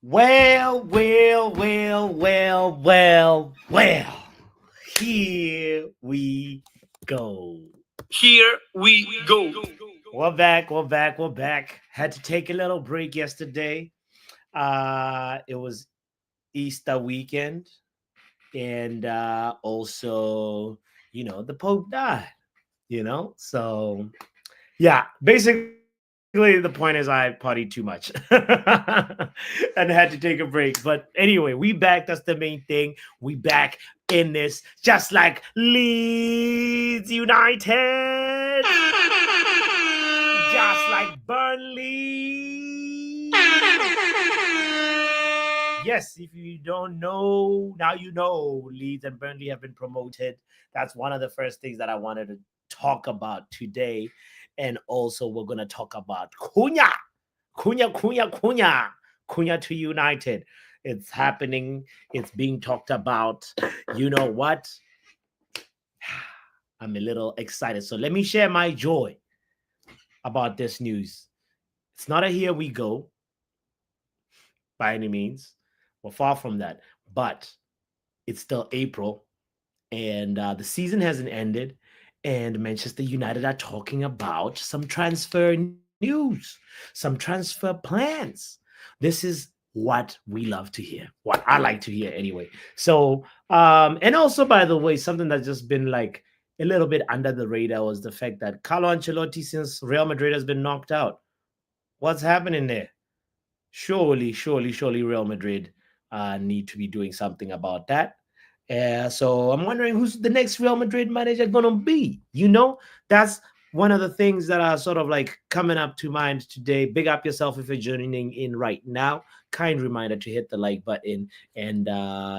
Well, well, well, well, well, well. Here we go. Here we go. We're back. Had to take a little break yesterday. It was Easter weekend, and also, the Pope died. So yeah, basically the point is I partied too much and had to take a break. But anyway, we back. That's the main thing. We back in this, just like Leeds United, just like Burnley. Yes, if you don't know, now you know. Leeds and Burnley have been promoted. That's one of the first things that I wanted to talk about today. And also, we're going to talk about Cunha to United. It's happening. It's being talked about. You know what? I'm a little excited. So let me share my joy about this news. It's not a here we go by any means. We're far from that. But it's still April, and the season hasn't ended. And Manchester United are talking about some transfer news, some transfer plans. This is what we love to hear, what I like to hear anyway. So, and also, by the way, something that's just been like a little bit under the radar was the fact that Carlo Ancelotti, since Real Madrid has been knocked out, what's happening there? Surely, Real Madrid need to be doing something about that. So I'm wondering who's the next Real Madrid manager gonna be. That's one of the things that are sort of like coming up to mind today. Big up yourself if you're joining in right now. Kind reminder to hit the like button, and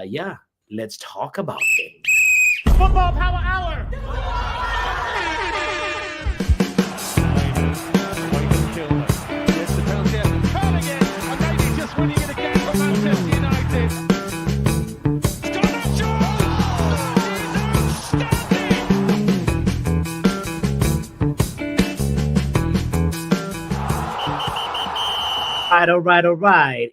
yeah, let's talk about things. Football Power Hour. All right.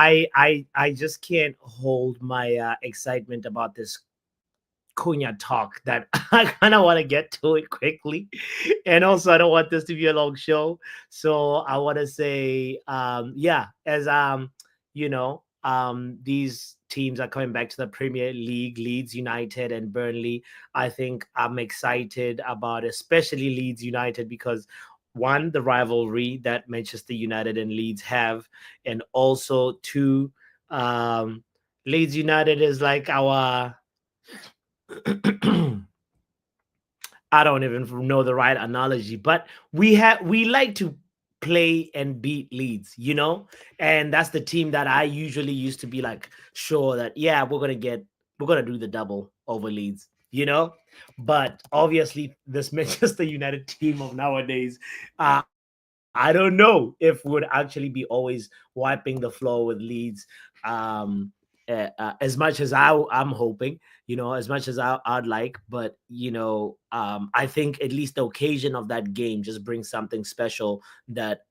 I just can't hold my excitement about this Cunha talk that I kind of want to get to it quickly. And also, I don't want this to be a long show. So I want to say, yeah, as these teams are coming back to the Premier League, Leeds United and Burnley. I think I'm excited about, especially Leeds United, because one, the rivalry that Manchester United and Leeds have, and also two, Leeds United is like our I don't even know the right analogy, but we like to play and beat Leeds, and that's the team that I usually used to be like sure that yeah we're gonna do the double over Leeds. But obviously this Manchester United team of nowadays, I don't know if would actually be always wiping the floor with Leeds. Um, as much as I'm hoping, as much as I'd like, but I think at least the occasion of that game just brings something special that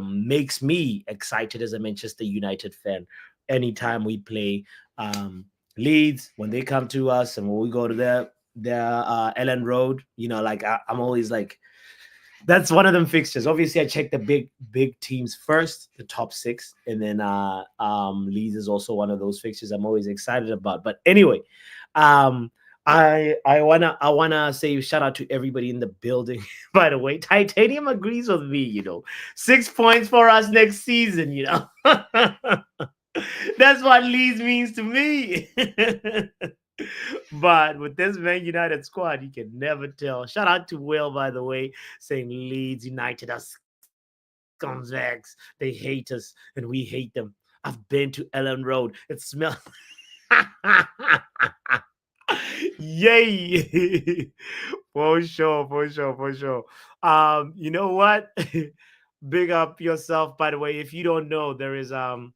makes me excited as a Manchester United fan. Anytime we play Leeds, when they come to us, and when we go to their Ellen Road, like I'm always like, that's one of them fixtures. Obviously, I check the big teams first, the top six, and then Leeds is also one of those fixtures I'm always excited about. But anyway, um, I wanna say shout out to everybody in the building. By the way, Titanium agrees with me. 6 points for us next season. That's what Leeds means to me. But with this Man United squad, you can never tell. Shout out to Will, by the way, saying Leeds United are scumbags. They hate us and we hate them. I've been to Ellen Road. It smells. Yay! For sure. You know what? Big up yourself, by the way. If you don't know, there is a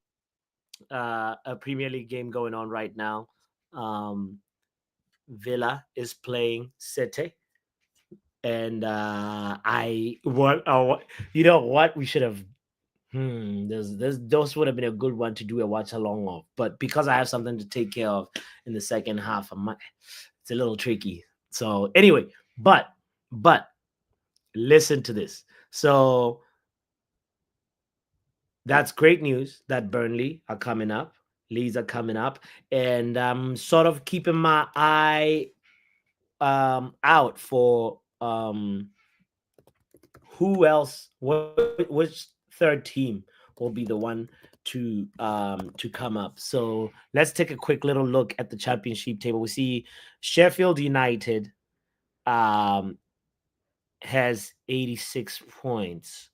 Premier League game going on right now. Um, Villa is playing City, and I what you know what we should have. There's those would have been a good one to do a watch along of, but because I have something to take care of in the second half, it's a little tricky. So anyway, but listen to this. So that's great news that Burnley are coming up, Leeds are coming up, and I'm sort of keeping my eye out for who else, which third team will be the one to come up. So let's take a quick little look at the championship table. We see Sheffield United um has 86 points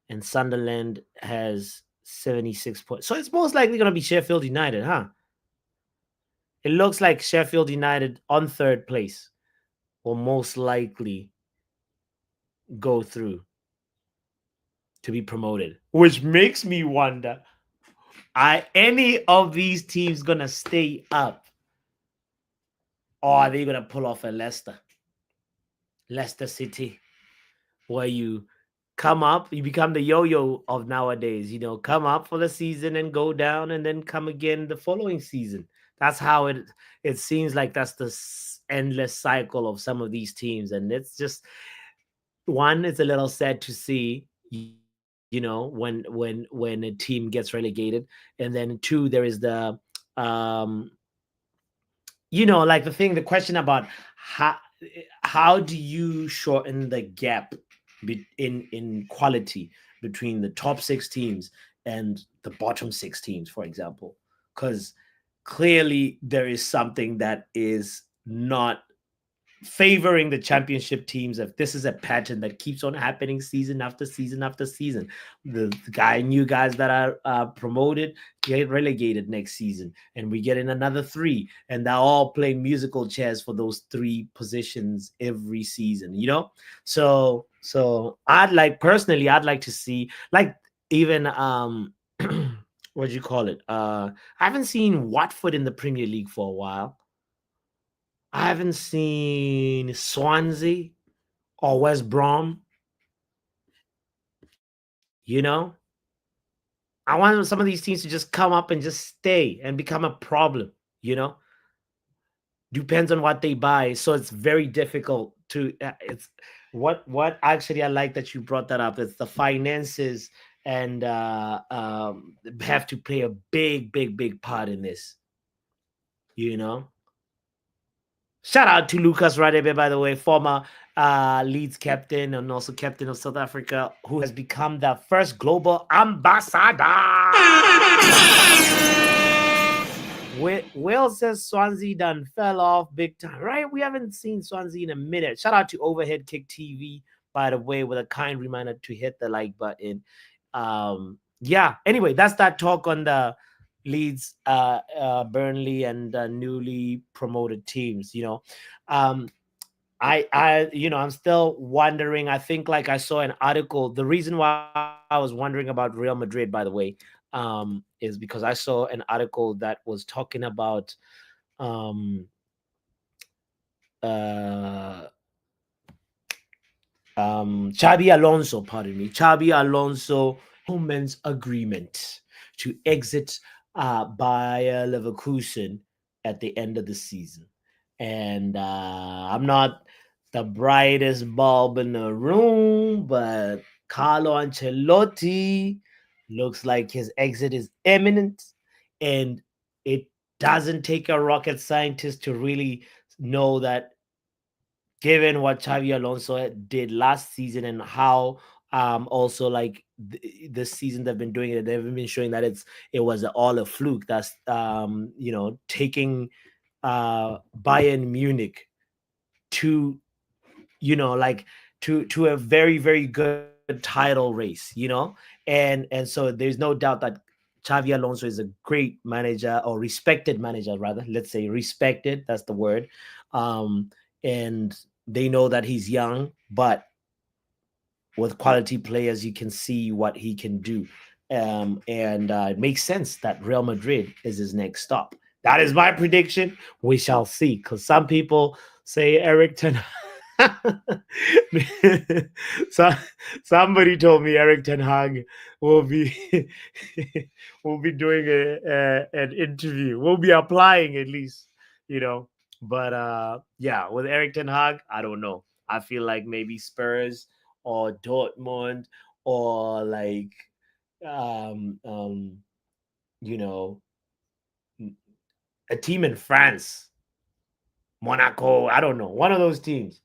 and Sunderland has 76 points. So it's most likely going to be Sheffield United, huh? It looks like Sheffield United on third place will most likely go through to be promoted, which makes me wonder, are any of these teams going to stay up, or are they going to pull off a Leicester City, where you come up, you become the yo-yo of nowadays, come up for the season and go down and then come again the following season. That's how it seems like that's the endless cycle of some of these teams, and it's just, one, it's a little sad to see, when a team gets relegated, and then two, there is the um like the question about how do you shorten the gap in quality between the top six teams and the bottom six teams, for example, because clearly there is something that is not favoring the championship teams. If this is a pattern that keeps on happening season after season after season, the new guys that are promoted get relegated next season, and we get in another three, and they're all playing musical chairs for those three positions every season. So I'd like to see, like, even what do you call it? I haven't seen Watford in the Premier League for a while. I haven't seen Swansea or West Brom. You know, I want some of these teams to just come up and just stay and become a problem. You know, depends on what they buy. So it's very difficult to. It's what actually I like that you brought that up. It's the finances and have to play a big part in this. You know, shout out to Lucas Radebe, by the way, former Leeds captain and also captain of South Africa, who has become the first global ambassador. Will says Swansea done fell off big time, right? We haven't seen Swansea in a minute. Shout out to Overhead Kick TV, by the way, with a kind reminder to hit the like button. Yeah, anyway, that's that talk on the Leeds, Burnley, and newly promoted teams. Um, I'm still wondering. I think, like, I saw an article. The reason why I was wondering about Real Madrid, by the way, is because I saw an article that was talking about um, uh, Xabi Alonso, pardon me, Xabi Alonso gentleman's agreement to exit Bayer Leverkusen at the end of the season. And I'm not the brightest bulb in the room, but Carlo Ancelotti looks like his exit is imminent, and it doesn't take a rocket scientist to really know that, given what Xavi Alonso did last season and how also, like, this season they've been doing it, they've been showing that it was all a fluke. That's taking Bayern Munich to, like, to a very good title race, and so there's no doubt that Xavi Alonso is a great manager, or respected manager rather. Let's say respected. That's the word. And they know that he's young, but with quality players, you can see what he can do. And it makes sense that Real Madrid is his next stop. That is my prediction. We shall see. Because some people say Eric Ten. So somebody told me Eric Ten Hag will be will be doing an interview. We'll be applying at least, you know. But yeah, with Eric Ten Hag, I don't know. I feel like maybe Spurs or Dortmund or like um um you know a team in France, Monaco. I don't know, one of those teams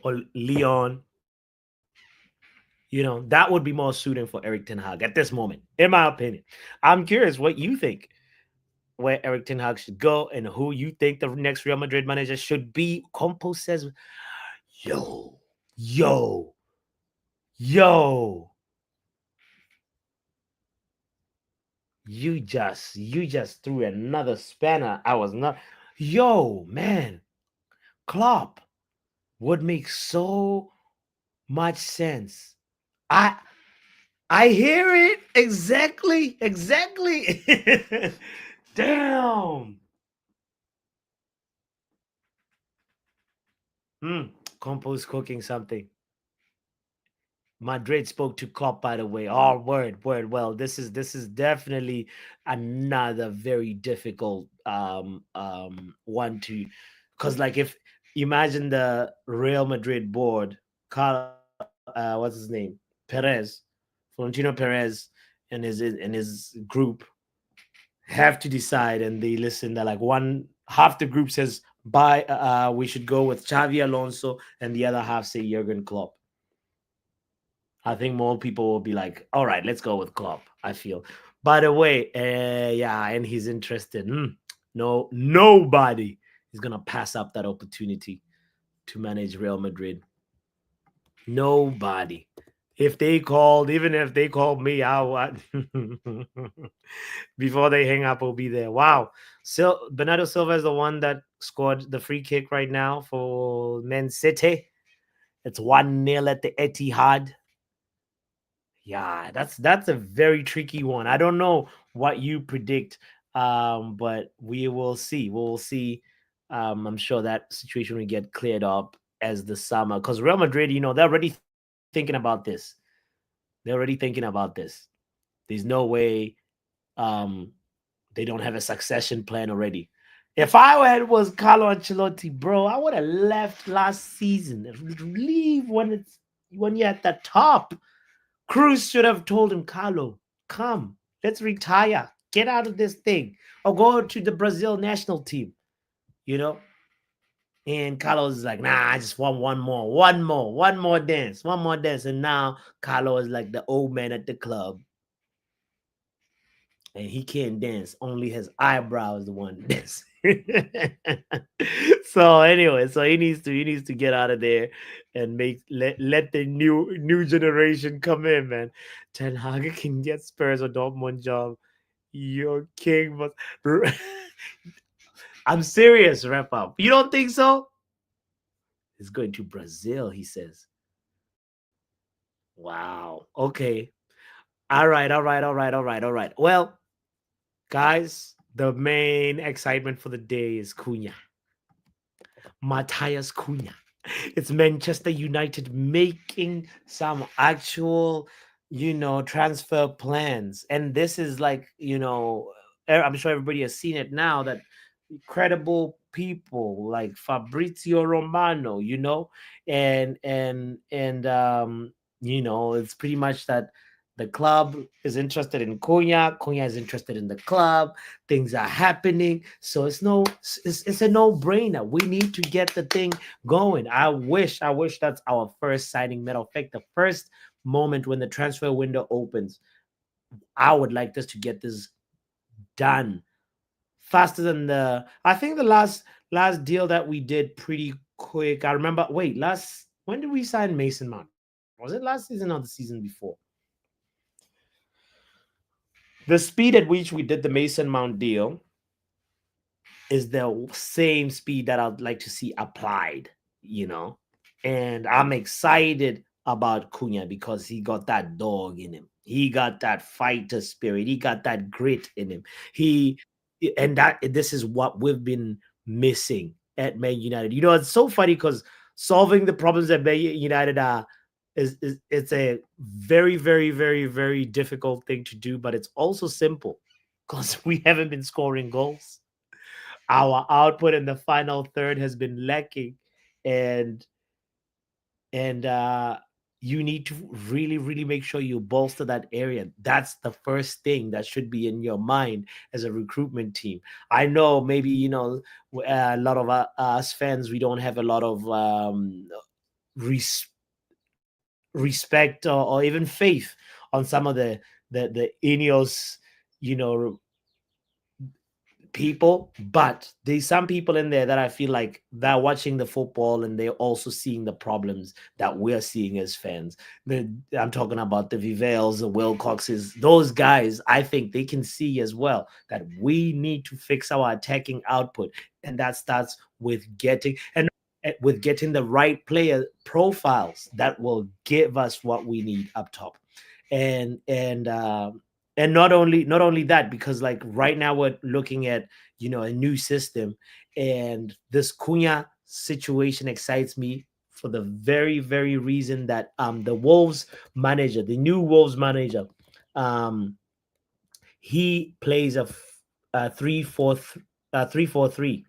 or Lyon. That would be more suiting for Eric Ten Hag at this moment, in my opinion. I'm curious what you think where Eric Ten Hag should go and who you think the next Real Madrid manager should be. Compo says, yo, yo, yo, you just threw another spanner. I was not. Yo, man, Klopp would make so much sense. I I hear it exactly, exactly. Damn. Hmm. Compo's cooking something. Madrid spoke to Klopp, by the way. Oh, word, word. Well, this is definitely another very difficult one to, because like if imagine the Real Madrid board, what's his name, Perez, Florentino Perez, and his group have to decide, and they listen. That like one half the group says by we should go with Xavi Alonso, and the other half say Jurgen Klopp. I think more people will be like, all right, let's go with Klopp. I feel. By the way, yeah, and he's interested. No, nobody is gonna pass up that opportunity to manage Real Madrid. Nobody. If they called, even if they called me, I would before they hang up, will be there. Wow. So Bernardo Silva is the one that scored the free kick right now for Man City. It's 1-0 at the Etihad. Yeah, that's a very tricky one. I don't know what you predict, but we will see. We'll see. I'm sure that situation will get cleared up as the summer, because Real Madrid, they're already thinking about this. They're already thinking about this. There's no way um, they don't have a succession plan already. If was Carlo Ancelotti, bro, I would have left last season. Leave when you're at the top. Cruz should have told him, Carlo, come, let's retire. Get out of this thing. Or go to the Brazil national team, you know? And Carlos is like, nah, I just want one more dance, one more dance. And now Carlo is like the old man at the club. And he can't dance. Only his eyebrows the one dance. So anyway, so he needs to get out of there and let the new generation come in, man. Ten Hag can get Spurs or Dortmund job. Your king must. I'm serious, wrap up. You don't think so? He's going to Brazil, he says. Wow. Okay. All right. All right. All right. All right. All right. Well, guys, the main excitement for the day is Cunha. Matthias Cunha. It's Manchester United making some actual, transfer plans. And this is like, I'm sure everybody has seen it now that credible people like Fabrizio Romano, and it's pretty much that the club is interested in Cunha. Cunha is interested in the club. Things are happening, so it's a no-brainer. We need to get the thing going. I wish that's our first signing. Matter of fact, the first moment when the transfer window opens, I would like us to get this done faster than I think the last deal that we did pretty quick. I remember. Wait, when did we sign Mason Mount? Was it last season or the season before? The speed at which we did the Mason Mount deal is the same speed that I'd like to see applied, you know. And I'm excited about Cunha because he got that dog in him. He got that fighter spirit. He got that grit in him. This is what we've been missing at Man United. You know, it's so funny because solving the problems at Man United is it's a very, very, very, very difficult thing to do, but it's also simple because we haven't been scoring goals. Our output in the final third has been lacking, and and you need to really, really make sure you bolster that area. That's the first thing that should be in your mind as a recruitment team. I know maybe a lot of us fans, we don't have a lot of res- respect or even faith on some of the Ineos, you know, people, but there's some people in there that I feel like they're watching the football and they're also seeing the problems that we're seeing as fans. I'm talking about the Vivels, the Wilcoxes, those guys. I think they can see as well that we need to fix our attacking output, and that starts with getting the right player profiles that will give us what we need up top. And not only that, because like right now we're looking at a new system, and this Cunha situation excites me for the very, very reason that the new Wolves manager, um he plays a 3-4-3,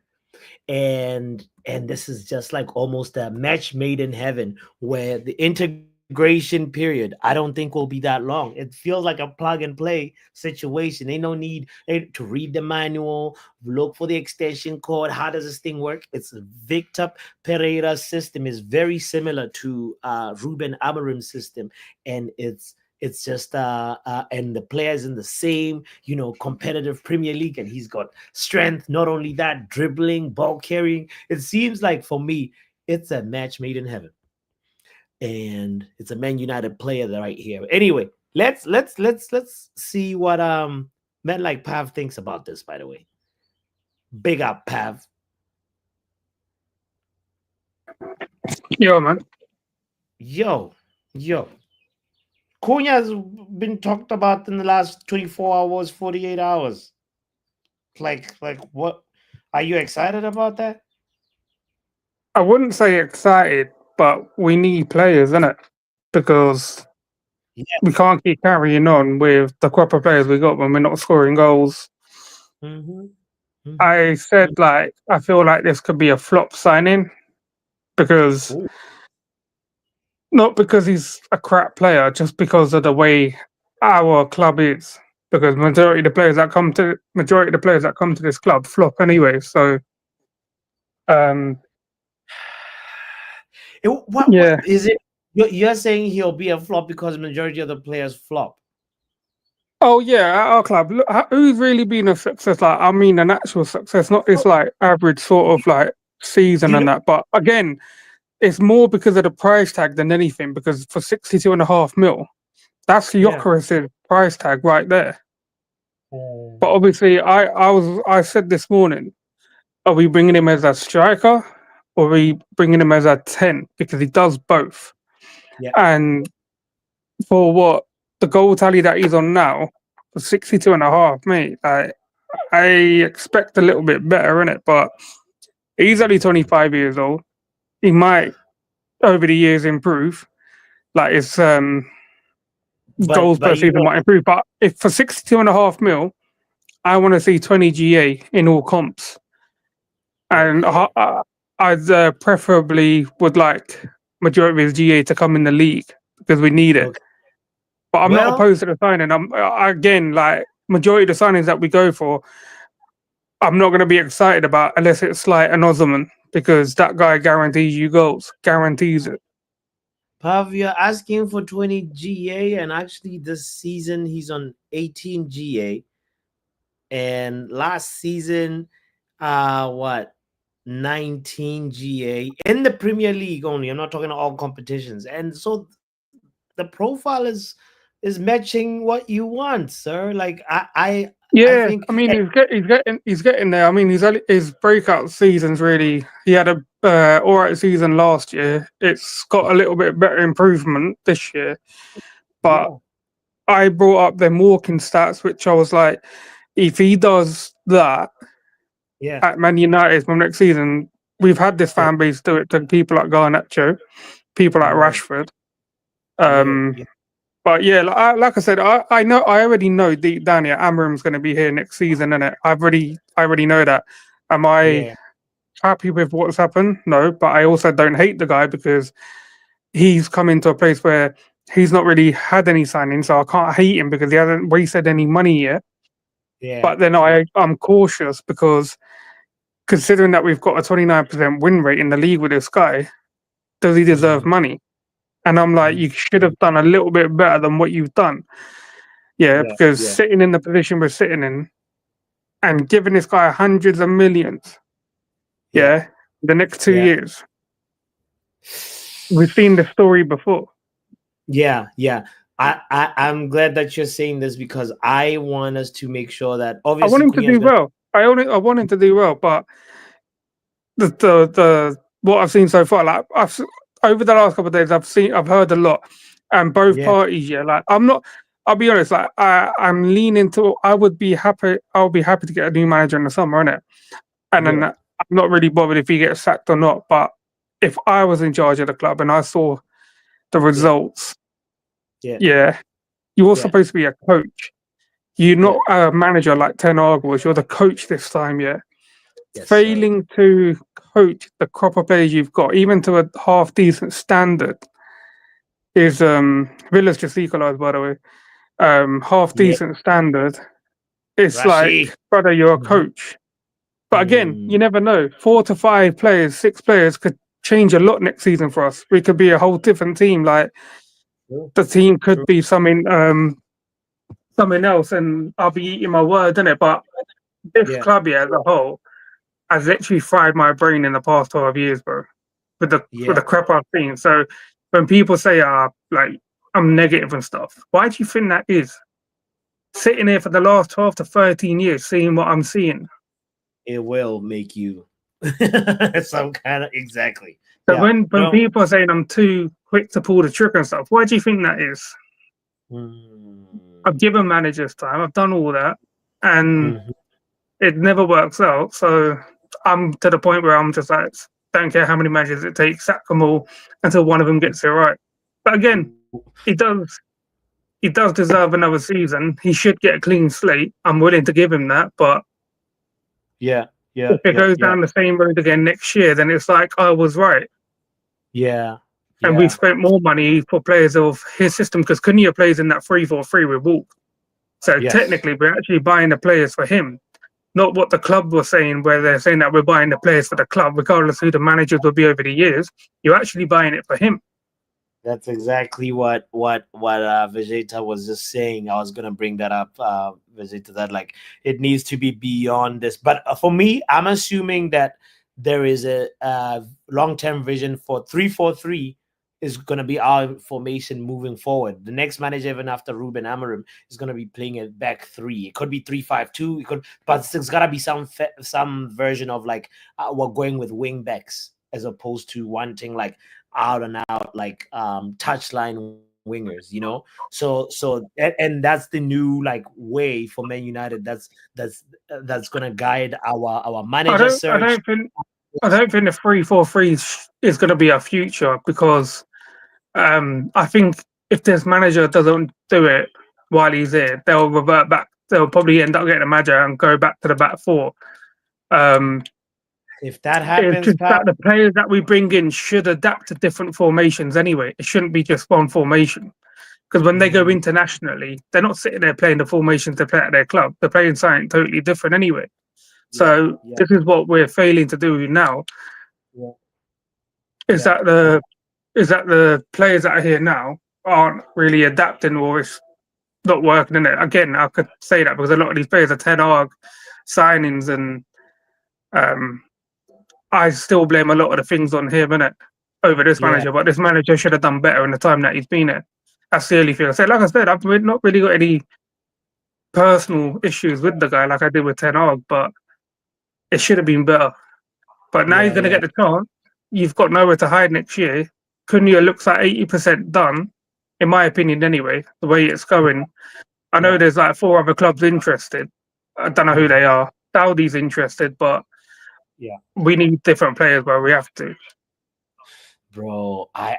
and this is just like almost a match made in heaven, where the integration period, I don't think, will be that long. It feels like a plug and play situation. Ain't no need to read the manual, look for the extension cord. How does this thing work? It's Victor Pereira's system is very similar to Ruben Amorim's system, and it's just and the players in the same competitive Premier League, and he's got strength. Not only that, dribbling, ball carrying. It seems like, for me, it's a match made in heaven, and it's a Man United player right here. Anyway, let's see what men like Pav thinks about this. By the way, big up Pav. Yeah, man. Yo, yo. Cunha has been talked about in the last 24 hours, 48 hours. Like what? Are you excited about that? I wouldn't say excited, but we need players, innit? Because Yeah. we can't keep carrying on with the crop of players we got when we're not scoring goals. Mm-hmm. I said, like, I feel like this could be a flop signing because Ooh. not because he's a crap player, just because of the way our club is. Because majority of the players that come to this club flop anyway. So, um, What yeah. is it? You're saying he'll be a flop because majority of the players flop? Oh yeah, at our club. Look, who's really been a success? Like, I mean, an actual success, not this Oh, like average sort of like season you and know, that. But again, it's more because of the price tag than anything. Because for 62.5 mil, that's yeah. Gyökeres's price tag right there. But Oh. obviously, I said this morning, are we bringing him as a striker or are we bringing him as a 10? Because he does both. Yeah. And for what the goal tally that he's on now, for 62.5, mate, I expect a little bit better in it, but he's only 25 years old. He might over the years improve. Like his goals per But season might improve. But if for 62.5 mil, I want to see 20 GA in all comps. And okay. I'd preferably would like majority of his GA to come in the league because we need it. Okay. But I'm not Well, opposed to the signing. I'm again like majority of the signings that we go for, I'm not going to be excited about unless it's like an Osman because that guy guarantees you goals, guarantees it. Pav, you're asking for 20 GA, and actually this season he's on 18 GA, and last season, what, 19 GA in the Premier League only. I'm not talking all competitions, and so the profile is matching what you want, sir. Like I Yeah, think I mean he's getting there. I mean his breakout seasons really. He had a all right season last year. It's got a little bit better improvement this year, but yeah, I brought up them walking stats, which I was like, if he does that yeah. at Man United from next season, we've had this Yeah. fan base do it to people like Garnacho, people like Yeah. Rashford. Yeah. Um, Yeah. but yeah, like I said, I know I already know deep down here Amarim's going to be here next season, and I already know that. Am I Yeah. happy with what's happened? No, but I also don't hate the guy because he's come into a place where he's not really had any signings, so I can't hate him because he hasn't wasted any money yet. Yeah. But then I'm cautious because considering that we've got a 29% win rate in the league with this guy, does he deserve Mhm. money? And I'm like, Mhm. you should have done a little bit better than what you've done. Yeah, Yeah. because Yeah. sitting in the position we're sitting in and giving this guy hundreds of millions, Yeah. yeah, the next 2 Yeah. years, we've seen the story before. Yeah. Yeah. I'm glad that you're saying this because I want us to make sure that I want obviously him to Cunha is do going well. I want him to do well, but the what I've seen so far, like over the last couple of days, I've heard a lot, and both yeah. parties, yeah. Like I'm not. I'll be honest. Like I'm leaning to. I would be happy. I'll be happy to get a new manager in the summer, innit? And then Yeah. I'm not really bothered if he gets sacked or not. But if I was in charge of the club and I saw the Yeah. results, Yeah. yeah, you're Yeah. supposed to be a coach. You're Yeah. not a manager like Ten Hag was. You're the coach this time, yeah. Yes, sir. Failing to coach the crop of players you've got, even to a half decent standard, is Villa's just equalised by the way. Half Yeah. decent standard. It's Rashi. like, brother, you're a Mhm. coach. But again, you Mm. never know. 4 to 5 players, 6 players could change a lot next season for us. We could be a whole different team. Like True. the team could True. be something else, and I'll be eating my word, innit? But this Yeah. club here as a whole has literally fried my brain in the past 12 years, bro. With the Yeah. crap I've seen. So when people say like I'm negative and stuff, why do you think that is? Sitting here for the last 12 to 13 years, seeing what I'm seeing. It will make you some kind of exactly. So Yeah. when No. people are saying I'm too quick to pull the trigger and stuff, why do you think that is? I've Mm. given managers time, I've done all that, and Mhm. it never works out. So I'm to the point where I'm just like, don't care how many managers it takes, sack them all until one of them gets it right. But again, he does deserve another season. He should get a clean slate. I'm willing to give him that. But Yeah. Yeah. if it Yeah. goes Yeah. down the same road again next year, then it's like I was right. Yeah. And we've Yeah. spent more money for players of his system because Cunha plays in that 3-4-3 with Wolves. So Yes. technically, we're actually buying the players for him, not what the club was saying, where they're saying that we're buying the players for the club, regardless who the managers will be over the years. You're actually buying it for him. That's exactly what Vegeta was just saying. I was gonna bring that up, Vegeta. That like it needs to be beyond this. But for me, I'm assuming that there is a long-term vision for 3-4-3 is gonna be our formation moving forward. The next manager, even after Ruben Amorim, is gonna be playing a back three. It could be 3-5-2. It could, but there's gotta be some version of like we're going with wing backs as opposed to wanting like out and out like touchline wingers, and that's the new like way for Man United. That's gonna guide our I manager don't I search. don't think I don't think the 3-4-3 is going to be our future because I think if this manager doesn't do it while he's here, they'll revert back. They'll probably end up getting a manager and go back to the back four. Um, If that it's happens, just pal, that the players that we bring in should adapt to different formations anyway. It shouldn't be just one formation. Because when they go mm, internationally, they're not sitting there playing the formations they play at their club. They're playing something totally different anyway. yeah, So yeah, this is what we're failing to do now. yeah, Is yeah, that the players that are here now aren't really adapting, or it's not working in it. Again, I could say that because a lot of these players are Ten Hag signings, and um, I still blame a lot of the things on him, innit, over this yeah, manager. But this manager should have done better in the time that he's been here. That's the only thing I said. Like I said, I've not really got any personal issues with the guy like I did with Ten Hag, but it should have been better. But now you're yeah, going to yeah, get the chance. You've got nowhere to hide next year. Cunha looks like 80% done, in my opinion, anyway, the way it's going. I know yeah. there's like 4 other clubs interested. I don't know who Mhm. they are. Saudi's interested, but yeah. We need different players where we have to. Bro, yeah,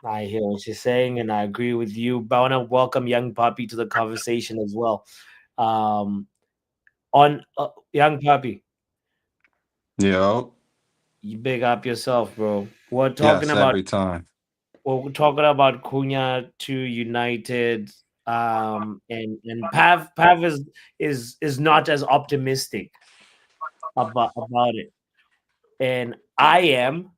I hear what you're saying, and I agree with you. But I want to welcome Young Puppy to the conversation as well. Um, on Young Puppy, Yo, you big up yourself, bro. We're talking yes, about every time. Cunha to United, and Pav is not as optimistic about it, and I am.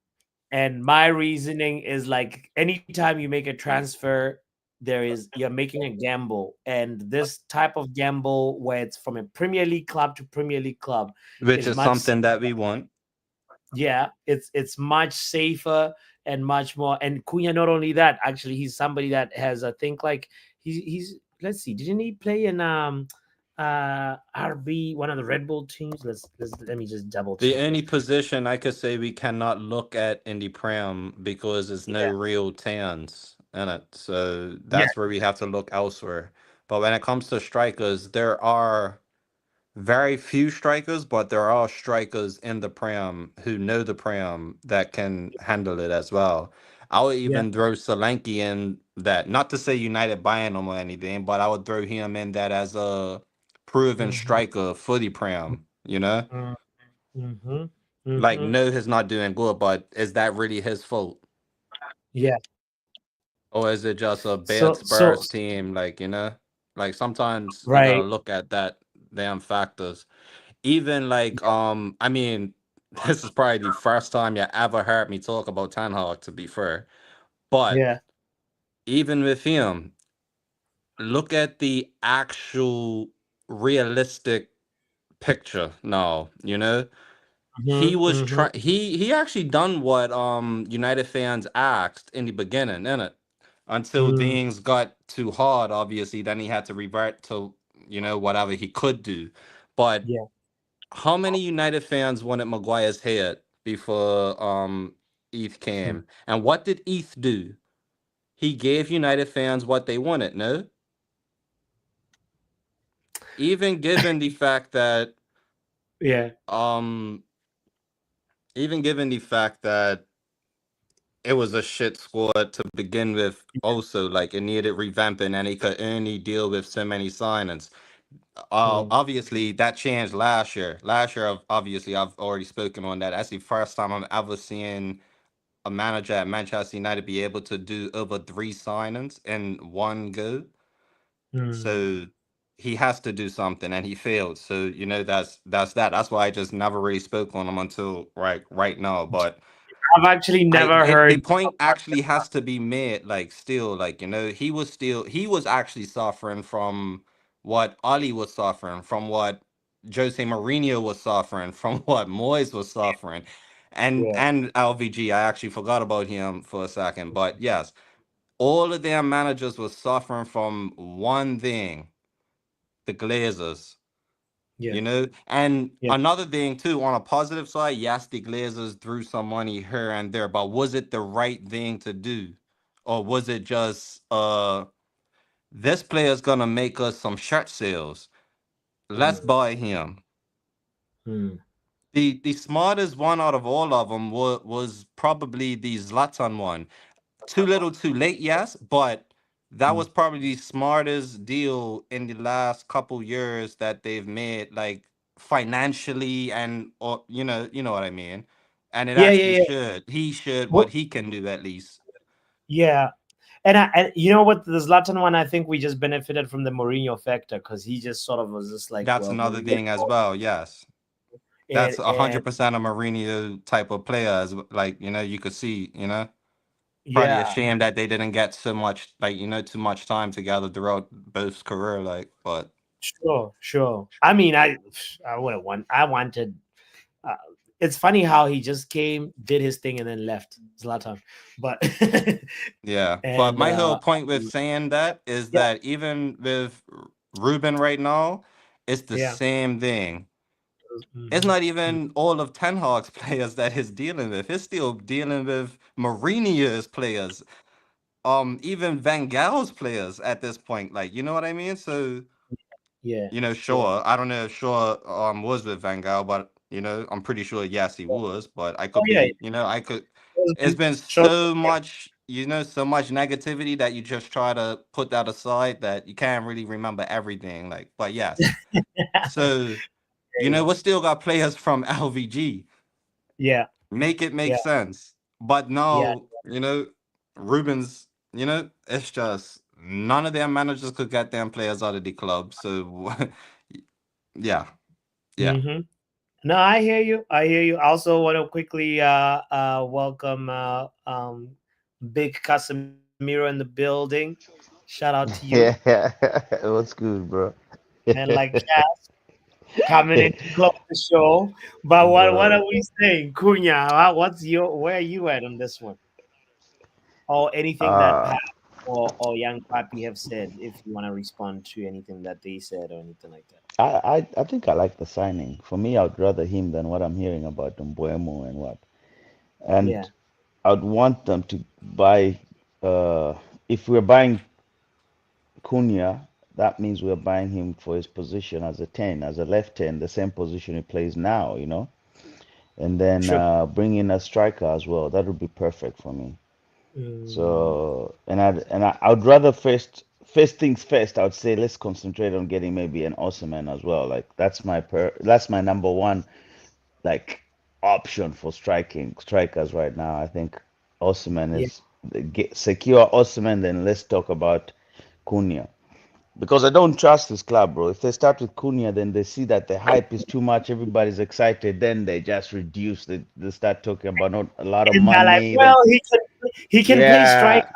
And my reasoning is like anytime you make a transfer, you're making a gamble. And this type of gamble where it's from a Premier League club to Premier League club Which is is much something that we want. yeah, it's much safer and much more. And Cunha, not only that, actually he's somebody that has, I think, like he's let's see, didn't he play in RB, one of the Red Bull teams? Let me just double The check only it. position I could say we cannot look at in the Prem because there's no Yeah, real tans in it. So yeah, that's where we have to look elsewhere. But when it comes to strikers, there are very few strikers, but there are strikers in the Prem who know the Prem that can handle it as well. I would yeah. even throw Solanke in that, not to say United buying him or anything, but I would throw him in that as a proven Mhm, striker for the Prem, you know? mm, mhm, Like, mhm. no, he's not doing good, but is that really his fault? Yeah. Or is it just a bad So Spurs team? Like, like sometimes you gotta right. look at that damn factors. Even like, I mean, this is probably the first time you ever heard me talk about Ten Hag, to be fair. But Yeah. even with him, look at the actual realistic picture now, he Mhm, was mhm. trying he actually done what United fans asked in the beginning, innit? Until Mm, things got too hard, obviously, then he had to revert to, whatever he could do. But yeah. how many United fans wanted Maguire's head before ETH Mm, came? And what did ETH do? He gave United fans what they wanted, no? Even given the fact that yeah. um even given the fact that it was a shit squad to begin with. Also, like it needed revamping, and he could only deal with so many signings. Mm, Obviously, that changed last year. Last year, obviously, I've already spoken on that. That's the first time I'm ever seeing a manager at Manchester United be able to do over three signings in one go. mm. So he has to do something, and he failed. So that's that. That's why I just never really spoke on him until right now. But I've actually never the heard. point actually has to be made, like still, like he was actually suffering from what Ali was suffering, from what Jose Mourinho was suffering, from what Moyes was suffering, and Yeah. and LVG. I actually forgot about him for a second, but yes, all of their managers was suffering from one thing: the Glazers. Yeah. And Yeah. another thing too, on a positive side, yes, the Glazers threw some money here and there, but was it the right thing to do? Or was it just this player's gonna make us some shirt sales? Let's Mm, buy him. mm. The smartest one out of all of them was probably the Zlatan one. Too little, too late, yes, but that Mm. was probably the smartest deal in the last couple years that they've made, like financially and or you know what I mean. And it Yeah. Yeah. actually Yeah. he should what Well, he can do at least. yeah. And you know what? The Zlatan one, I think we just benefited from the Mourinho factor because he just sort of was just like, That's well, another Mourinho, thing as well. Yes, that's a and hundred percent a Mourinho type of player. As like you could see, probably a yeah, shame that they didn't get so much like too much time together throughout both career. Like, but sure, sure. I mean, I would have won. I wanted. Uh, it's funny how he just came, did his thing, and then left Zlatan. But yeah, but and my whole point with saying that is yeah, that even with Ruben right now, it's the yeah, same thing. It's mhm, not mm. even all of Ten Hag's players that he's dealing with. He's still dealing with Mourinho's players, even Van Gaal's players at this point. Like, you know what I mean? So, Yeah, yeah, sure. I don't know if sure was with Van Gaal, but You know, I'm pretty sure yes he was, but I Oh could yeah, it be, you know, I could. was It's been short. so much, you know, so much negativity that you just try to put that aside that you can't really remember everything. Like, but yes. So, you know, Yeah, we still got players from LVG. yeah, Make it make yeah, sense. But yeah. no, you know, Rubens, you know, it's just none of their managers could get them players out of the club. So, yeah, yeah. Mm-hmm. No, I hear you. I hear you. Also, want to quickly welcome Big Casemiro in the building. Shout out to you, Yeah, what's good, bro? man. Like Cass coming in to close the show. But what Bro, are we saying, Cunha? What's your where are you at on this one? Or anything that uh, Pat or Young Papi have said? If you want to respond to anything that they said or anything like that. I think I like the signing. For me, I'd rather him than what I'm hearing about Mbuemo and what. And Yeah, I'd want them to buy. If we're buying Cunha, that means we're buying him for his position as a 10, as a left 10, the same position he plays now, you know? And then sure. bring in a striker as well. That would be perfect for me. Mm, So, I'd rather first things first. I would say let's concentrate on getting maybe an Osimhen as well. Like that's my number one like option for strikers right now. I think Osimhen yeah. is secure Osimhen. Then let's talk about Cunha because I don't trust this club, bro. If they start with Cunha, then they see that the hype is too much. Everybody's excited. Then they just reduce. They start talking about not a lot of And they're like, money. Then well, he can play striker.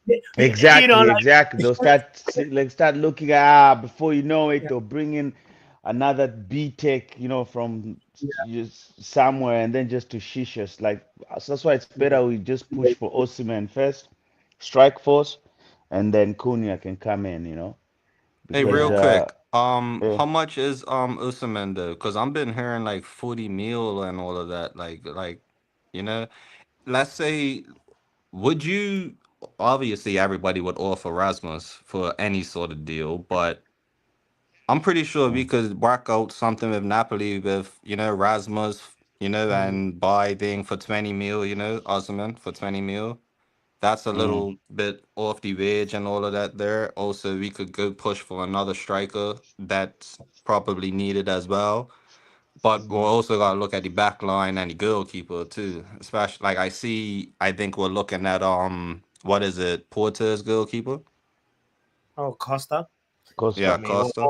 yeah. Exactly, Like exactly. They'll start looking at before you know it, they'll bring in another B Tech, from just somewhere and then just to shish us. Like so that's why it's better we just push for Osimhen first, strike force, and then Cunha can come in, Hey, because real yeah. quick, eh, how much is Usman though? Because I've been hearing like 40 mil and all of that. Like, you know, let's say, would you? Obviously, everybody would offer Rasmus for any sort of deal, but I'm pretty sure mm, we could work out something with Napoli with Rasmus, Mm, and buy thing for 20 mil, Osman for 20 mil. That's a mm, little bit off the edge and all of that there. Also, we could go push for another striker that's probably needed as well. But we'll mm. also got to look at the back line and the goalkeeper too. Especially like I think we're looking at what is it, Porter's goalkeeper? Oh, Costa. I Yeah, Costa. mean, Costa.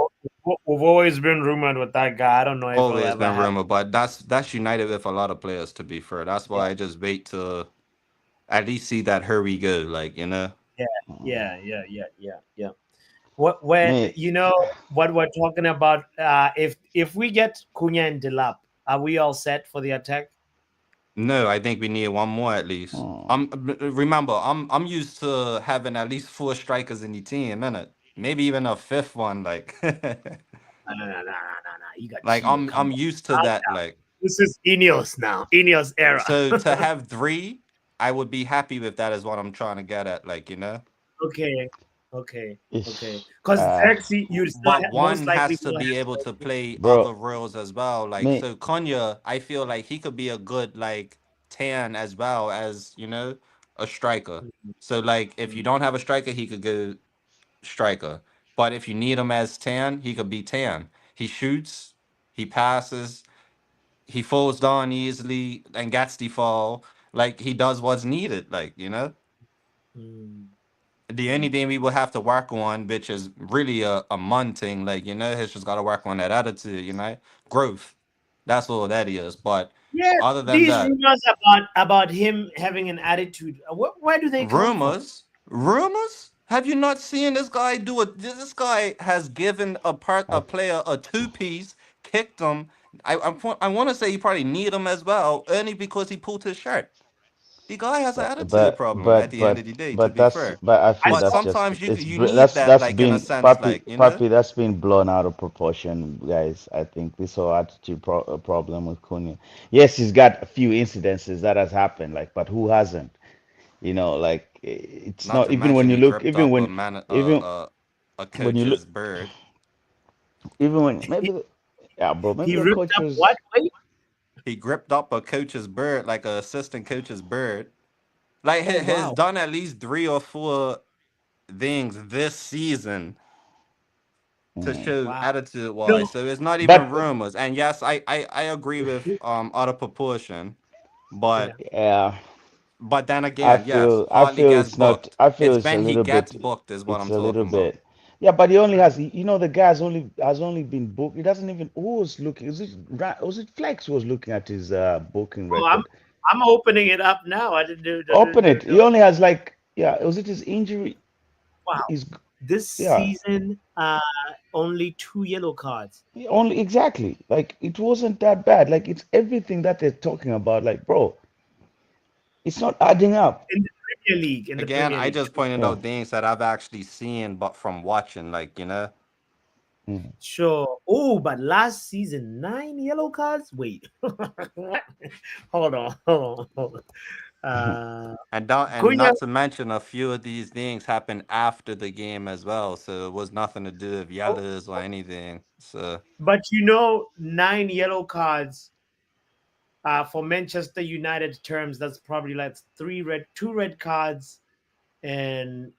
we've always been rumored with that guy. I don't know if it'll Always ever been happen. rumored, but that's United with a lot of players to be fair. That's Yeah, why I just wait to at least see that hurry go, like. yeah, Mm. yeah. What when Me, what we're talking about? If we get Cunha and Delap, are we all set for the attack? No, I think we need one more at least. mm, Remember, I'm used to having at least four strikers in the team, innit? Maybe even a fifth one, like No. You got like cheated. Come I'm on. used to Calm that. down. Like This is Ineos now. Ineos era. so to have three, I would be happy with that is what I'm trying to get at, Okay, okay, okay. ish, Because Xerxes, you still But most one likely has to will be able have to play bro. other roles as well. Like Me, so Cunha, I feel like he could be a good like 10 as well as, a striker. So like if you don't have a striker, he could go striker. But if you need him as 10, he could be 10. He shoots, he passes, he falls down easily and gets the fall. Like he does what's needed, Mm, the only thing we will have to work on, which is really a mon thing, he's just got to work on that attitude, growth. That's all that is. But yeah, other than these that, rumors about him having an attitude, where do they come from? rumors. Have you not seen this guy do it? This guy has given a I, player a two piece, kicked him. I want to say he probably need him as well, only because he pulled his shirt. The guy has an attitude problem at the end of the day, to be fair. but I I feel But that's saw. just sometimes you need that, that's like in a been sense, that's been blown out of proportion, guys. I think this whole attitude problem with Cunha. Yes, he's got a few incidences that has happened, like, but who hasn't? Like it's Not not to even when mention you he look, dripped up a man, even a when you look, coach's bird. even when He, maybe yeah, bro, maybe he the ripped coach up what? was Wait? He gripped up a coach's bird, like a assistant coach's bird. Like Oh has wow. done at least 3 or 4 things this season to Mm. show Wow. attitude wise. No. So it's not even But rumors. And yes, I agree with out of proportion, but Yeah. yeah, then again, yes, I hardly feel gets it's not. booked. I feel It's it's a when he little gets bit. booked is what It's I'm a little talking about. bit. Yeah, but he only Right. has. The guy's only has only been booked. He doesn't even. Who was looking? Was it Flex who was looking at his booking Oh, I'm record? I'm opening it up now. I didn't do. Open it. He only has like, yeah. Was it his injury? Wow. His This yeah. season, only 2 yellow cards. Only exactly. Like it wasn't that bad. Like it's everything that they're talking about. Like bro, it's not adding up. In the Premier League. In the Again, Premier I League. just pointed Yeah. out things that I've actually seen, but from watching, like Mm. Sure. Oh, but last season, 9 yellow cards. Wait. What? Hold on. Hold on. Hold on. and Cunha. not to mention a few of these things happened after the game as well, so it was nothing to do with Oh, yellows or anything. So but 9 yellow cards. For Manchester United terms, that's probably like 2 red cards, and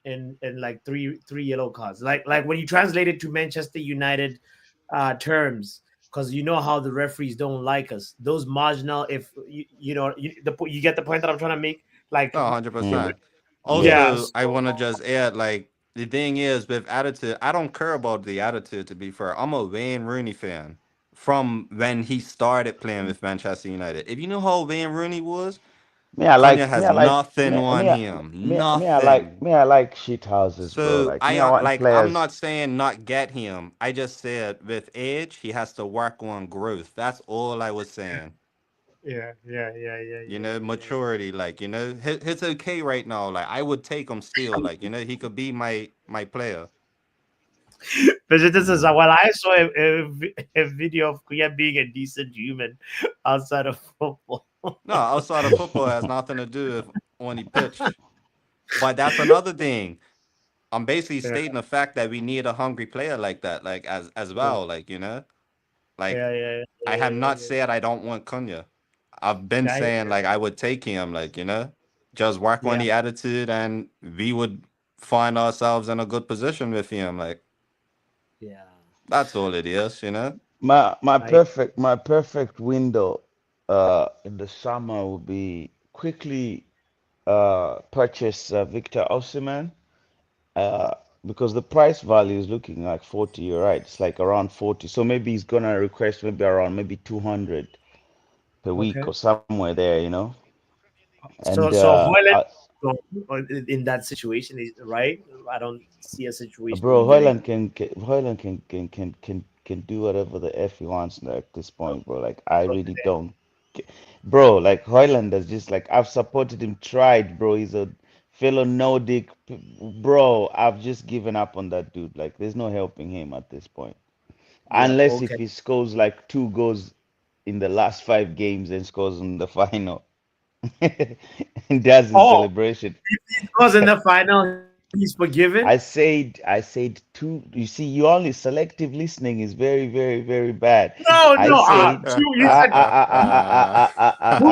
like three yellow cards. Like when you translate it to Manchester United terms, because you know how the referees don't like us. Those marginal, if you get the point that I'm trying to make. Like, no, Mm. 100%. Yeah. yeah, Also, I want to just add, like, the thing is with attitude, I don't care about the attitude. To be fair, I'm a Wayne Rooney fan from when he started playing with Manchester United. If you know how Wayne Rooney was, Me, I Cunha like me, has I like nothing me, on me, I- him, me, me, I like nothing. me, I like shit houses, bro. So Like me, I want like I'm players. not saying not get him. I just said with age he has to work on growth. That's all I was saying. yeah. Maturity. Like he's okay right now. Like I would take him still. Like he could be my player. But this is Mm. well, I saw a video of Kuya being a decent human outside of football. No, outside of football has nothing to do with on the pitch. But that's another thing. I'm basically Yeah, stating the fact that we need a hungry player like that. Like as yeah, well. Like like yeah, yeah, I have yeah, not yeah. said I don't want Cunha. I've been Yeah, saying like I would take him, like, just work on yeah, the attitude and we would find ourselves in a good position with him. Like yeah. that's all it is. I My perfect window in the summer would be quickly purchase Victor Osimhen uh because the price value is looking like 40. You're right. It's like around 40. So maybe he's gonna request maybe around maybe 200 per week Okay. or somewhere there, you know. And So Hoyland in that situation is right. I don't see a situation where bro, you're getting. Hoyland can do whatever the F he wants at this point, bro. Like I really don't. Bro, like Hoyland is just like I've supported him, tried, bro. He's a fellow Nordic, bro. I've just given up on that dude. Like there's no helping him at this point, Yeah. unless if Okay. he scores like 2 goals in the last 5 games and scores in the final and does his Oh, celebration. because in the final he's forgiven. I said two. You see, you only selective listening is very, very, very bad. No, I no. said, You said who?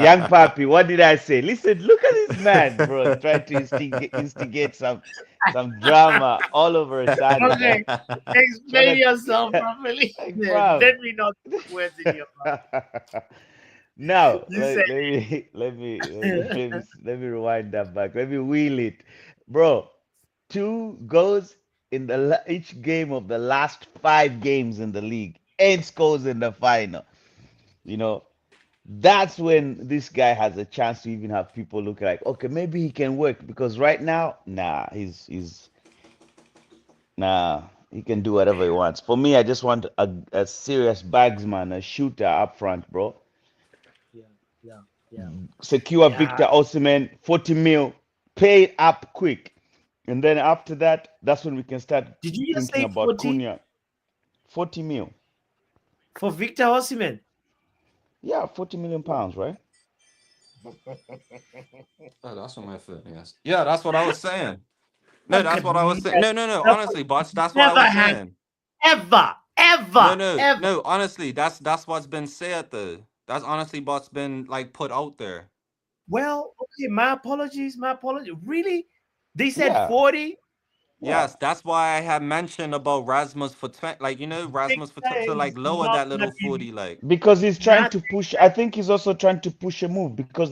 young papi, what did I say? Listen, look at this man, bro, trying to instigate some drama all over a sudden. Okay. Like, trying Explain yourself to, properly. like, Then bro. let me not put words in your mouth. Now, You said let me rewind that back. Let me wheel it, bro. 2 goals in each game of the last 5 games in the league, and scores in the final. You know, that's when this guy has a chance to even have people look like, okay, maybe he can work. Because right now, nah, he's nah. He can do whatever he wants. For me, I just want a serious bagsman, a shooter up front, bro. yeah, yeah, yeah, Secure yeah. Victor Osimhen, 40 mil, pay it up quick. And then after that, that's when we can start Did you just thinking say about 40 Cunha. 40 mil. for Victor Osimhen? Yeah, 40 million pounds, right? Oh, that's what my foot. Yes. Yeah, that's what I was saying. No, That that's could what I was saying. never, No. that Honestly, boss, could that's what I never was have saying. ever, No, ever, no, ever. no. Honestly, that's what's been said though. That's honestly what's been like put out there. Well, okay, my apologies. My apologies. Really? They said Yeah, 40? yeah. Yes, that's why I had mentioned about Rasmus for 20, like Big Rasmus for to like guys, lower not that little nothing. 40, like Because he's trying Not to push. I think he's also trying to push a move because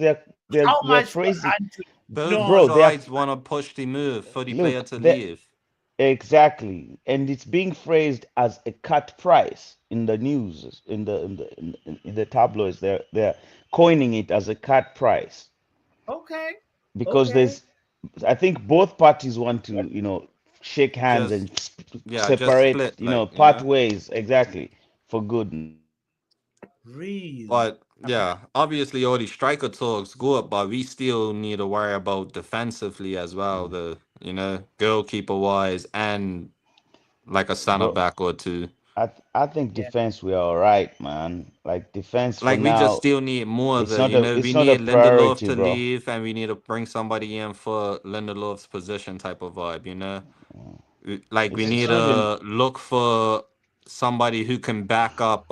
how they're much for phrasing, Anthony? both bro. No, They are sides want to push the move for the player look. to They leave. exactly, and it's being phrased as a cut price in the news, in the tabloids. They're coining it as a cut price okay. because Okay. I think both parties want to, shake hands and Just yeah, just separate, split, like, you part know. ways exactly for good now. Really? But yeah, obviously all the striker talks good, but we still need to worry about defensively as well, the goalkeeper wise and like a center Bro, back or two. I think Yeah. defense we are all right, man. Like defense for Like we just now, still need more of it's it. not a We it's not a need Lindelof priority, to bro. leave and we need to bring somebody in for Lindelof's position type of vibe. Like we It's need not even. to look for somebody who can back up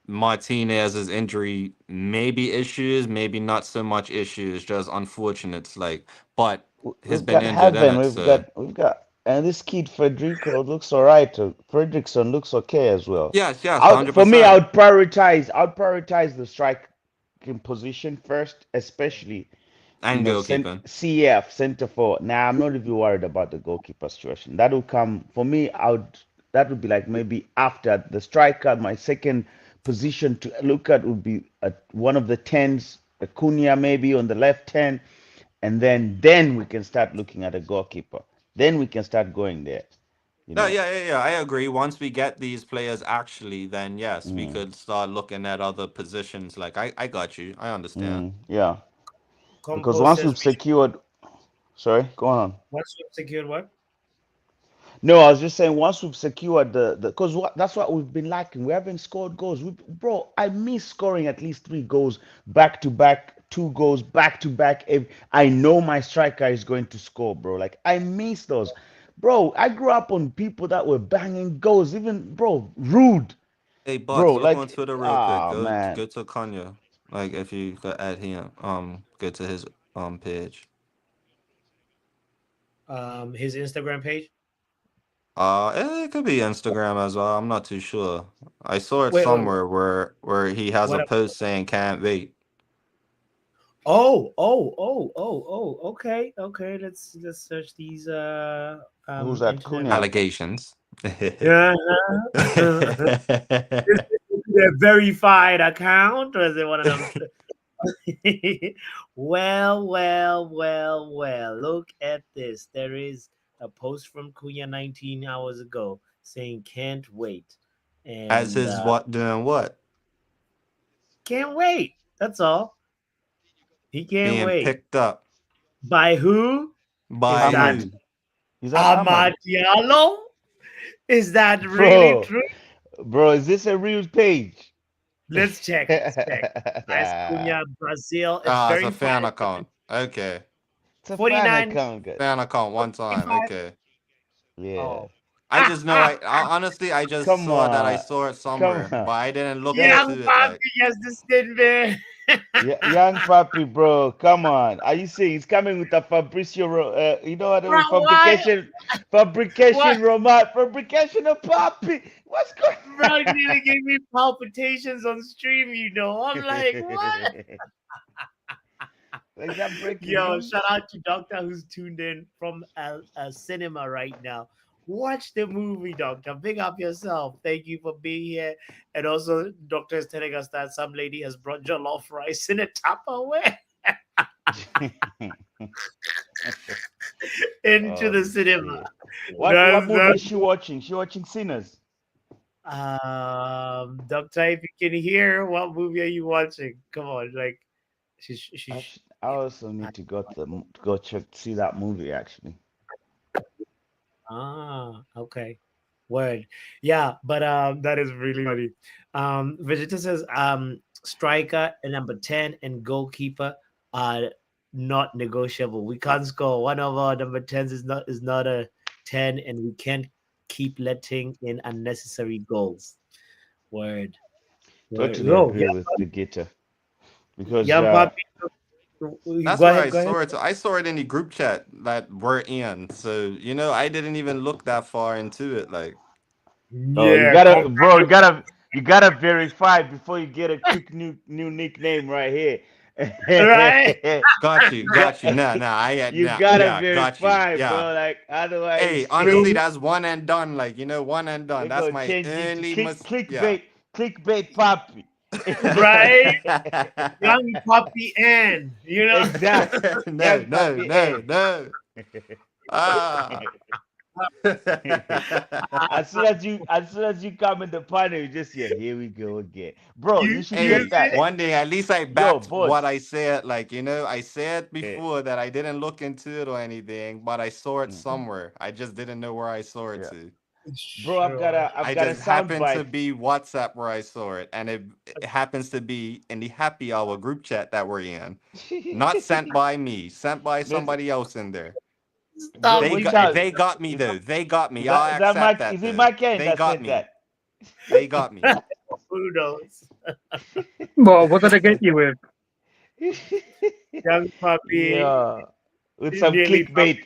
Martinez's injury, maybe issues, maybe not so much issues, just unfortunate. Like, but he's We've been got injured in Heaven. it, so And this kid Federico looks all right. Fredrickson looks okay as well. yes, hundred For me, percent. I'd prioritize the striking position first, especially And goalkeeping. CF center forward. Now I'm not even worried about the goalkeeper situation. That will come for me. That would be like maybe after the striker. My second position to look at would be one of the tens, a Cunha maybe on the left ten, and then we can start looking at a goalkeeper. Then we can start going there. You No, know. yeah. I agree. Once we get these players actually, then yes, we Mm, could start looking at other positions. Like I got you. I understand. yeah. Because Compo once says we've which secured, sorry, go on. once you've secured what? No, I was just saying once we've secured the because that's what we've been lacking. We haven't scored goals. Bro, I miss scoring at least 3 goals back to back, 2 goals back to back. If I know my striker is going to score, bro. Like I miss those. Bro, I grew up on people that were banging goals, even bro, rude. Hey, Bro, Bucks, look on like Twitter real quick. ah Go man. to Cunha. Like if you could add him, go to his page. His Instagram page. It could be Instagram as well. I'm not too sure. I saw it Wait, somewhere where he has a what? post saying "Can't wait." Okay, okay. Let's search these Who's that? internet. Cunha. Allegations. Yeah. Is it a verified account or is it one of them? Well. Look at this. There is a post from Cunha 19 hours ago saying can't wait. As And his what doing what? can't wait. That's all. He can't Being wait. picked up By who? Is by that who? Ahmadi. Is that Ahmad Ahmadi? Diallo? Is that really Bro, true? bro, is this a real page? Let's check. Let's check. Guys, Nah, Cunha, Brazil. It's Ah, it's a verified. fan account. Okay. it's a fan 49, account, guys. Fan account one time. 45. Okay. Yeah. Oh. I just know honestly I just Come saw that I on. saw it Come somewhere, on. but I didn't look Young, Young into it like Papi has the sin man. young puppy, bro. Come on. Are you saying he's coming with a you know what I Bro, mean? why? What? Fabrication of puppy. What's going Bro, it nearly gave me palpitations on stream, you know. I'm like, what? Is that breaking Yo, news? shout out to Doctor who's tuned in from a cinema right now. Watch the movie, Doctor. Big up yourself. Thank you for being here. And also, Doctor is telling us that some lady has brought jollof rice in a Tupperware into Oh the cinema. shit. What movie is That's she watching? She watching Sinners. Doctor, if you can hear, what movie are you watching? Come on, like she's I also need to go check see that movie actually. okay. Word. Yeah, but that is really funny. Vegeta says striker and number 10 and goalkeeper are not negotiable. We can't score. One of our number 10s is not a 10 and we can't keep letting in unnecessary goals. Word. Totally No, agree with the Gator because young puppy. That's Go where I ahead. Go ahead. saw it. I saw it in the group chat that we're in. So, I didn't even look that far into it. Like, oh, you Yeah, gotta, bro, you gotta verify before you get a quick new nickname right here. right. got you, you got got you. Nah, nah, I had, you nah, gotta yeah, got you. verify, Yeah. bro. Like Hey, otherwise, honestly, that's one and done. Like, one and done. they're That's gonna my change it to only yeah. clickbait puppy. Right. Young puppy and Exactly, No, young no, puppy no, and. no. Ah. as soon as you come in the panel, you just hear, here we go again, bro. You should you get Hey, that. see? one day at least I Yo, backed what boss. I said. Like, I said Eh, before that I didn't look into it or anything, but I saw it mhm, somewhere. I just didn't know where I saw it yeah, to. bro. I've got Sure. a I've I got a just sound happened to bite. be WhatsApp where I saw it, and it happens to be in the happy hour group chat that we're in. Not sent by me, sent by Listen, somebody else in there. bro. Stop. They Watch You got just out. they got me Is though. They got is me. that I'll is that accept Mike? that Is it though. Mike N They that got said me. that? They got me. who knows? Well, what did I get you with? Young puppy Yeah, with some nearly clickbait.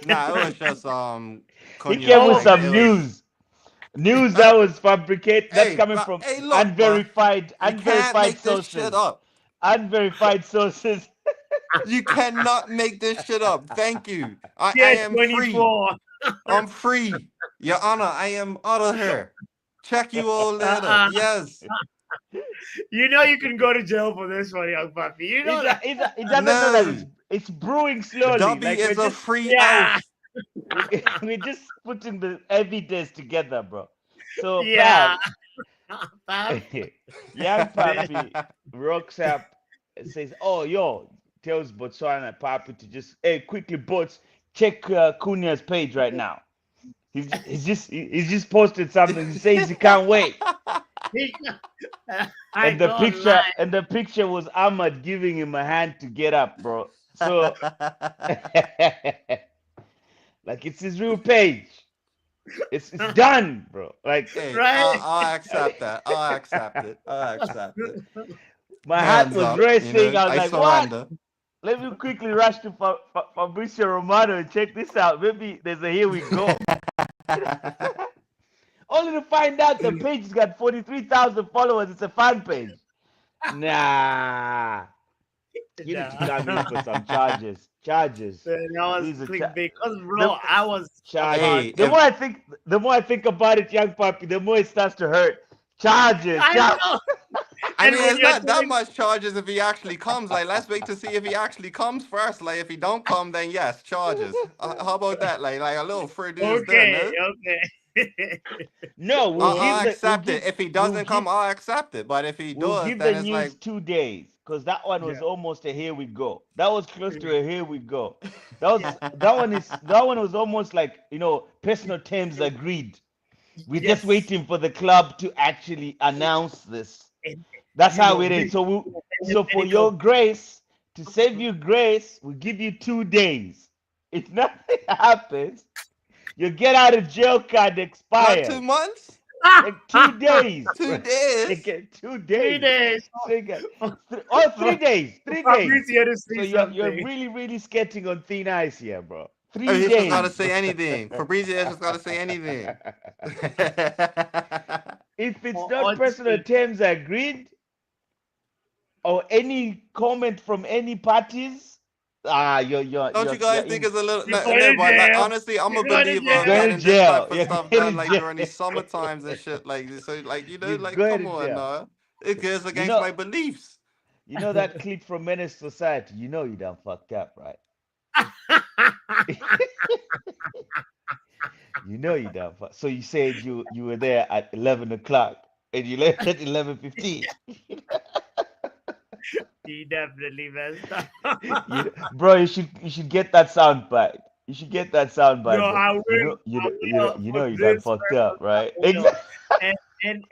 Nah, it was just He Cunha came with Oh thing. man. some It was news that was fabricated. That's coming from hey, look, bruh. unverified You can't unverified make this shit sources. up. Unverified sources. You cannot make this shit up. Thank you. I Yeah, am free. 24. I'm free. Your Honor, I am out of here. Check you all later. Uh-uh. Yes. You can go to jail for this one, young puppy. You know that. It doesn't know that No. it's brewing slowly. Dubby Like is a free Yeah. elf. we're just putting the evidence together, bro. So Yeah. Pab, Fam. young The- Pappy rocks up and says, "Oh, yo," tells Botswana Pappy to just, hey, quickly, bots, check Cunha's page right now. He's just posted something. He says he can't wait. I And the don't picture lie. and the picture was Ahmad giving him a hand to get up, bro. So like it's his real page. It's done, bro. Like Hey, Right? I'll accept that. I'll accept it. I'll accept it. my heart Hands was up, racing. I was I like, what? surrender. Let me quickly rush to Fabrizio Romano and check this out. Maybe there's a here we go. Only to find out the page has got 43,000 followers. It's a fan page. Nah. You need to Nah. come in for some charges. Charges. That was These are clickbait. Because, the bro, I was about. charges. Hey, The more I think about it, young puppy, the more it starts to hurt. Charges. I know. I And mean, when it's you're not that telling, much charges if he actually comes. Like, let's wait to see if he actually comes first. Like, if he don't come, then yes, charges. How about that? Like a little fur is done, okay, no? okay. No, I'll accept it. If he we'll doesn't give come, I'll accept it. But if he we'll does, give the then it's news like, 2 days because that one Yeah. was almost a here we go. That was close to a here we go. Yeah. That one was almost like personal terms agreed. We're just Yes. waiting for the club to actually announce this. And, That's how it is. big, So for it's a your grace, to save you grace, we give you 2 days. If nothing happens, your get out of jail card not expires. 2 months, Like 2 days. 2 days. You get two 3 days. days. So you get 3 days. 3 days. Fabrizio to So say you're something. really, really skating on thin ice here, bro. Oh, Three he's just gotta days. say anything. Fabrizio just gotta say anything. If it's Or, not or personal terms agreed or any comment from any parties, Don't you guys think it's a little you're no, going no, to but like jail. honestly, I'm a You're going to believer you're of going jail. to getting this jail. type of You're stuff going done to like jail. during these summer times and shit. Like so, like You're like going come to on, jail. now. It goes You against know, my beliefs. you know that clip from Menace Society. You know you done fucked up, right? You know you done fucked. So you said you were there at 11 o'clock and you left at 11:15. He definitely messed up. Bro, you should get that sound bite. You should get that sound No, bite, bro. I will. You know you know I you know will you for know you done this fucked up, purpose. I right? will. Exactly.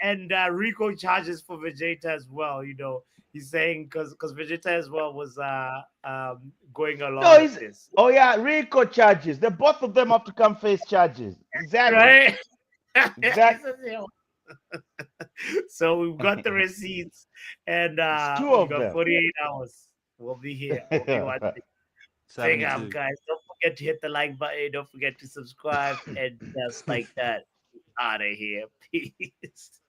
And Rico charges for Vegeta as well. He's saying because Vegeta as well was going along No, with he's this, oh yeah, Rico charges. The both of them have to come face charges. Exactly. right? He Exactly. says, So we've got the receipts, and It's two we've of got them. 48 hours. We'll be here. We'll be watching. Big up, 72. guys. Don't forget to hit the like button. Don't forget to subscribe. And just like that, out of here. Peace.